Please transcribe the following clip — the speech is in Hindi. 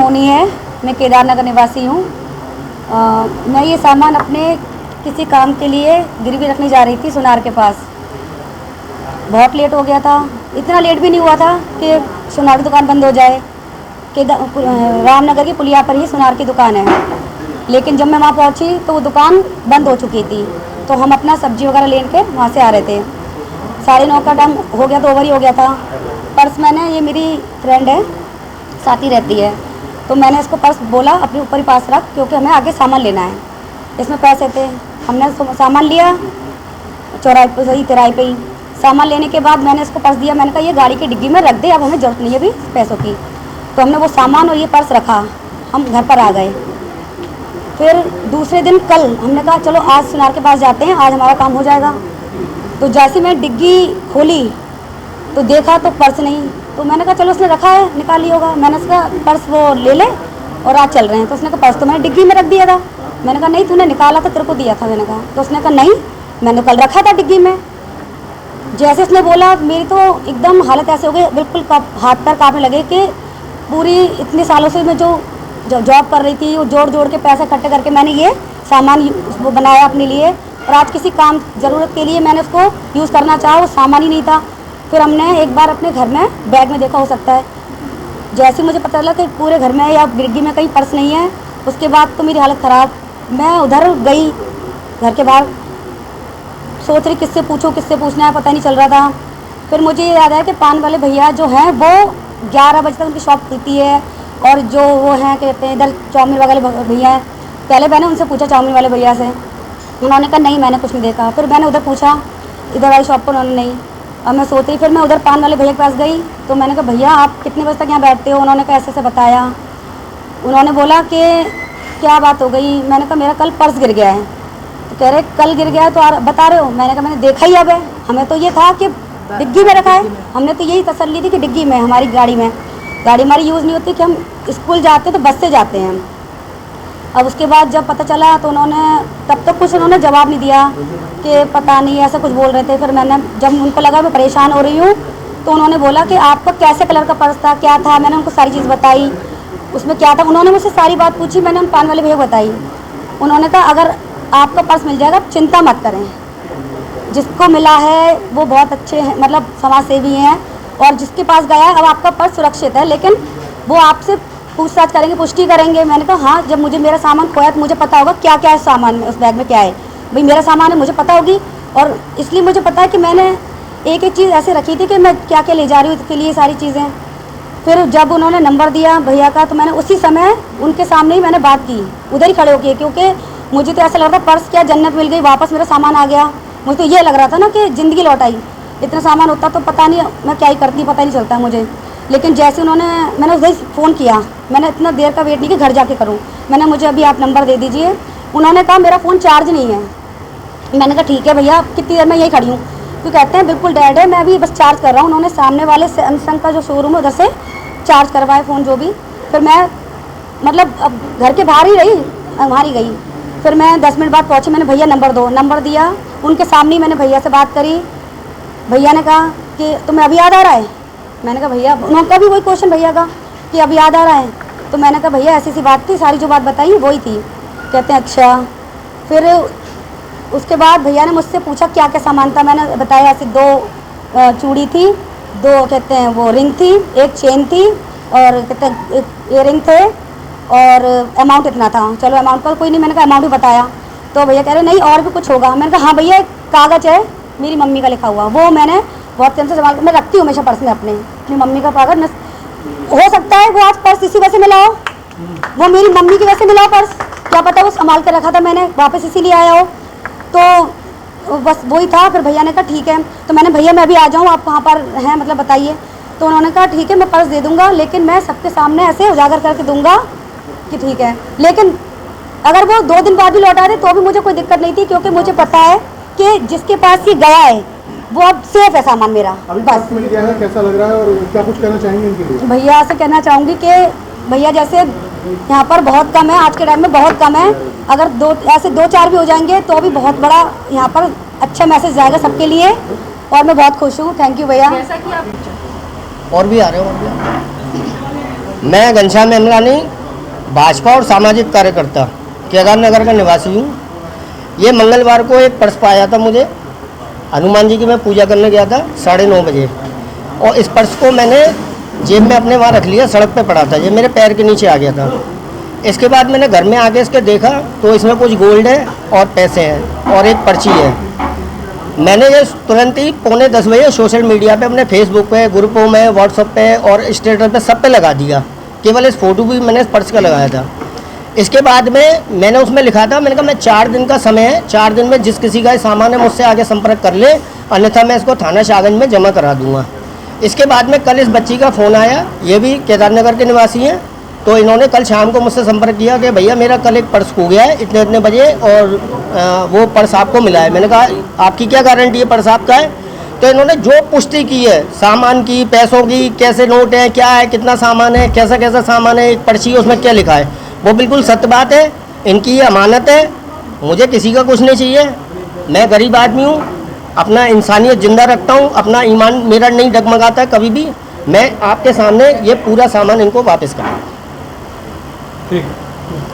मोनी है, मैं केदार नगर निवासी हूँ। मैं ये सामान अपने किसी काम के लिए गिरवी रखने जा रही थी सोनार के पास। बहुत लेट हो गया था, इतना लेट भी नहीं हुआ था कि सोनार की दुकान बंद हो जाए। रामनगर की पुलिया पर ही सोनार की दुकान है, लेकिन जब मैं वहाँ पहुँची तो वो दुकान बंद हो चुकी थी। तो हम अपना सब्जी वगैरह लेके वहाँ से आ रहे थे। 9:30 का टाइम हो गया तो ओवर ही हो गया था। पर्स मैंने, ये मेरी फ्रेंड है, साथ ही रहती है, तो मैंने इसको पर्स बोला अपने ऊपर ही पास रख, क्योंकि हमें आगे सामान लेना है। इसमें पैसे थे, हमने सामान लिया चौराहे पर, सही तिराहे पे ही। सामान लेने के बाद मैंने इसको पर्स दिया, मैंने कहा ये गाड़ी की डिग्गी में रख दे, अब हमें ज़रूरत नहीं है अभी पैसों की। तो हमने वो सामान और ये पर्स रखा, हम घर पर आ गए। फिर दूसरे दिन कल हमने कहा चलो आज सोनार के पास जाते हैं, आज हमारा काम हो जाएगा। तो जैसे मैं डिग्गी खोली तो देखा तो पर्स नहीं। तो मैंने कहा चलो उसने रखा है, निकाल लिया होगा। मैंने उसका पर्स वो ले ले और आज चल रहे हैं। तो उसने कहा पर्स तो मैंने डिग्गी में रख दिया था। मैंने कहा नहीं, तूने निकाला था, तेरे को दिया था। मैंने कहा, तो उसने कहा नहीं, मैंने कल रखा था डिग्गी में। जैसे उसने बोला मेरी तो एकदम हालत ऐसे हो गई, बिल्कुल हाथ पैर कांपने लगे कि पूरी इतने सालों से मैं जो जॉब कर रही थी, वो जोड़ जोड़ के पैसे इकट्ठे करके मैंने ये सामान वो बनाया अपने लिए, और आज किसी काम ज़रूरत के लिए मैंने उसको यूज़ करना चाहा, वो सामान ही नहीं था। फिर हमने एक बार अपने घर में बैग में देखा, हो सकता है। जैसे मुझे पता चला कि पूरे घर में या डिग्गी में कहीं पर्स नहीं है, उसके बाद तो मेरी हालत ख़राब। मैं उधर गई घर के बाहर, सोच रही किससे पूछूं, किससे पूछना है, पता नहीं चल रहा था। फिर मुझे ये याद आया कि पान वाले भैया जो हैं वो 11 बजे तक उनकी शॉप खुलती है, और जो वो हैं कहते हैं इधर चाउमीन वाले भैया हैं। पहले मैंने उनसे पूछा चाउमीन वाले भैया से, उन्होंने कहा नहीं मैंने कुछ नहीं देखा। फिर मैंने उधर पूछा इधर वाली शॉप पर, उन्होंने नहीं। अब मैं सोच रही, फिर मैं उधर पान वाले भैया के पास गई, तो मैंने कहा भैया आप कितने बजे तक यहाँ बैठते हो? उन्होंने कहा ऐसे से बताया। उन्होंने बोला कि क्या बात हो गई? मैंने कहा मेरा कल पर्स गिर गया है। तो कह रहे कल गिर गया तो बता रहे हो? मैंने कहा मैंने देखा ही अब है, हमें तो ये था कि डिग्गी में रखा है, हमने तो यही तसल्ली थी कि डिग्गी में, हमारी गाड़ी में। गाड़ी हमारी यूज़ नहीं होती कि हम स्कूल जाते तो बस से जाते हैं। अब उसके बाद जब पता चला तो उन्होंने तब तक कुछ उन्होंने जवाब नहीं दिया कि पता नहीं, ऐसा कुछ बोल रहे थे। फिर मैंने जब उनको लगा मैं परेशान हो रही हूँ, तो उन्होंने बोला कि आपका कैसे कलर का पर्स था, क्या था? मैंने उनको सारी चीज़ बताई, उसमें क्या था। उन्होंने मुझसे सारी बात पूछी, मैंने उन पान वाले भैया को बताई। उन्होंने कहा अगर आपका पर्स मिल जाएगा चिंता मत करें, जिसको मिला है वो बहुत अच्छे हैं, मतलब समाज सेवी हैं, और जिसके पास गया है अब आपका पर्स सुरक्षित है, लेकिन वो आपसे पूछताछ करेंगे, पुष्टि करेंगे। मैंने कहा हाँ, जब मुझे मेरा सामान खोया तो मुझे पता होगा क्या क्या है सामान में, उस बैग में क्या है। भाई मेरा सामान है, मुझे पता होगी, और इसलिए मुझे पता है कि मैंने एक एक चीज़ ऐसे रखी थी कि मैं क्या क्या ले जा रही हूँ, इसके लिए सारी चीज़ें। फिर जब उन्होंने नंबर दिया भैया का, तो मैंने उसी समय उनके सामने ही मैंने बात की, उधर ही खड़े होकर, क्योंकि मुझे तो ऐसा लग रहा था पर्स क्या जन्नत मिल गई, वापस मेरा सामान आ गया। मुझे तो ये लग रहा था ना कि ज़िंदगी लौट आई। इतना सामान होता तो पता नहीं मैं क्या ही करती, पता नहीं चलता मुझे। लेकिन जैसे मैंने उधर फ़ोन किया, मैंने इतना देर का वेट नहीं कि घर जाके करूं। मैंने, मुझे अभी आप नंबर दे दीजिए। उन्होंने कहा मेरा फ़ोन चार्ज नहीं है। मैंने कहा ठीक है भैया, कितनी देर में यही खड़ी हूँ। तो कहते हैं बिल्कुल डेड है, मैं अभी बस चार्ज कर रहा हूँ। उन्होंने सामने वाले सैमसंग का जो शोरूम है उधर से चार्ज करवाए फ़ोन जो भी। फिर मैं मतलब अब घर के बाहर ही रही, वहाँ ही गई। फिर मैं 10 मिनट बाद पहुँची, मैंने भैया नंबर दो, नंबर दिया। उनके सामने ही मैंने भैया से बात करी। भैया ने कहा कि तुम्हें अभी याद आ रहा है? मैंने कहा भैया, उनका भी वही क्वेश्चन भैया का कि अभी याद आ रहा है? तो मैंने कहा भैया ऐसी सी बात थी, सारी जो बात बताई वही थी। कहते हैं अच्छा। फिर उसके बाद भैया ने मुझसे पूछा क्या क्या सामान था। मैंने बताया ऐसे 2 चूड़ी थी, 2 कहते हैं वो रिंग थी, 1 चेन थी, और कहते हैं इयररिंग थे, और अमाउंट इतना था। चलो अमाउंट पर कोई नहीं, मैंने कहा अमाउंट भी बताया। तो भैया कह रहे नहीं और भी कुछ होगा। मैंने कहा हाँ भैया, एक कागज़ है मेरी मम्मी का लिखा हुआ, वो मैंने बहुत टाइम से संभाल, मैं रखती हूँ हमेशा पर्स में अपनी मम्मी का कागज़। हो सकता है वो आज पर्स इसी वजह से मिला हो, वो मेरी मम्मी की वजह से मिला हो पर्स, क्या पता, वो संभाल कर रखा था मैंने, वापस इसीलिए आया हो। तो बस वही था। फिर भैया ने कहा ठीक है। तो मैंने भैया मैं भी आ जाऊँ, आप कहाँ पर हैं मतलब बताइए। तो उन्होंने कहा ठीक है मैं पर्स दे दूँगा, लेकिन मैं सबके सामने ऐसे उजागर करके दूँगा कि ठीक है। लेकिन अगर वो 2 दिन बाद भी लौटा दे तो भी मुझे कोई दिक्कत नहीं थी, क्योंकि मुझे पता है कि जिसके पास ये गया है वो अब सेफ है सामान मेरा। अभी बस मिल गया है, कैसा लग रहा है और क्या कुछ कहना चाहेंगे इनके लिए? भैया से कहना चाहूँगी कि भैया जैसे यहाँ पर बहुत कम है, आज के टाइम में बहुत कम है, अगर 2-4 भी हो जाएंगे तो भी बहुत बड़ा यहाँ पर अच्छा मैसेज जाएगा सबके लिए, और मैं बहुत खुश हूँ। थैंक यू भैया। जैसा कि आप और भी आ रहे हो, और भी मैं घनश्याम मेमरानी, भाजपा और सामाजिक कार्यकर्ता केदार नगर का निवासी हूँ। ये मंगलवार को एक पर्स पाया था मुझे, हनुमान जी की मैं पूजा करने गया था 9:30 बजे, और इस पर्स को मैंने जेब में अपने वहाँ रख लिया, सड़क पे पड़ा था, ये मेरे पैर के नीचे आ गया था। इसके बाद मैंने घर में आके इसके देखा तो इसमें कुछ गोल्ड है और पैसे हैं और एक पर्ची है। मैंने ये तुरंत ही 9:45 बजे सोशल मीडिया पे, अपने फेसबुक पे, ग्रुपों में, व्हाट्सएप पे और स्टेटस पे सब पे लगा दिया। केवल इस फोटो भी मैंने इस पर्स का लगाया था। इसके बाद में मैंने उसमें लिखा था, मैंने कहा मैं 4 दिन का समय है, 4 दिन में जिस किसी का ये सामान है मुझसे आगे संपर्क कर ले, अन्यथा मैं इसको थाना शाहगंज में जमा करा दूंगा। इसके बाद में कल इस बच्ची का फ़ोन आया, ये भी केदार नगर के निवासी हैं, तो इन्होंने कल शाम को मुझसे संपर्क किया कि भैया मेरा कल एक पर्स खो गया है इतने इतने बजे और वो पर्स आपको मिला है। मैंने कहा आपकी क्या गारंटी है पर्स आपका है? तो इन्होंने जो पुष्टि की है सामान की, पैसों की, कैसे नोट है, क्या है, कितना सामान है, कैसा कैसा सामान है, एक पर्ची है उसमें क्या लिखा है, वो बिल्कुल सत्य बात है। इनकी ये अमानत है, मुझे किसी का कुछ नहीं चाहिए। मैं गरीब आदमी हूँ, अपना इंसानियत जिंदा रखता हूँ, अपना ईमान मेरा नहीं डगमगाता है कभी भी। मैं आपके सामने ये पूरा सामान इनको वापस करूँ। ठीक है।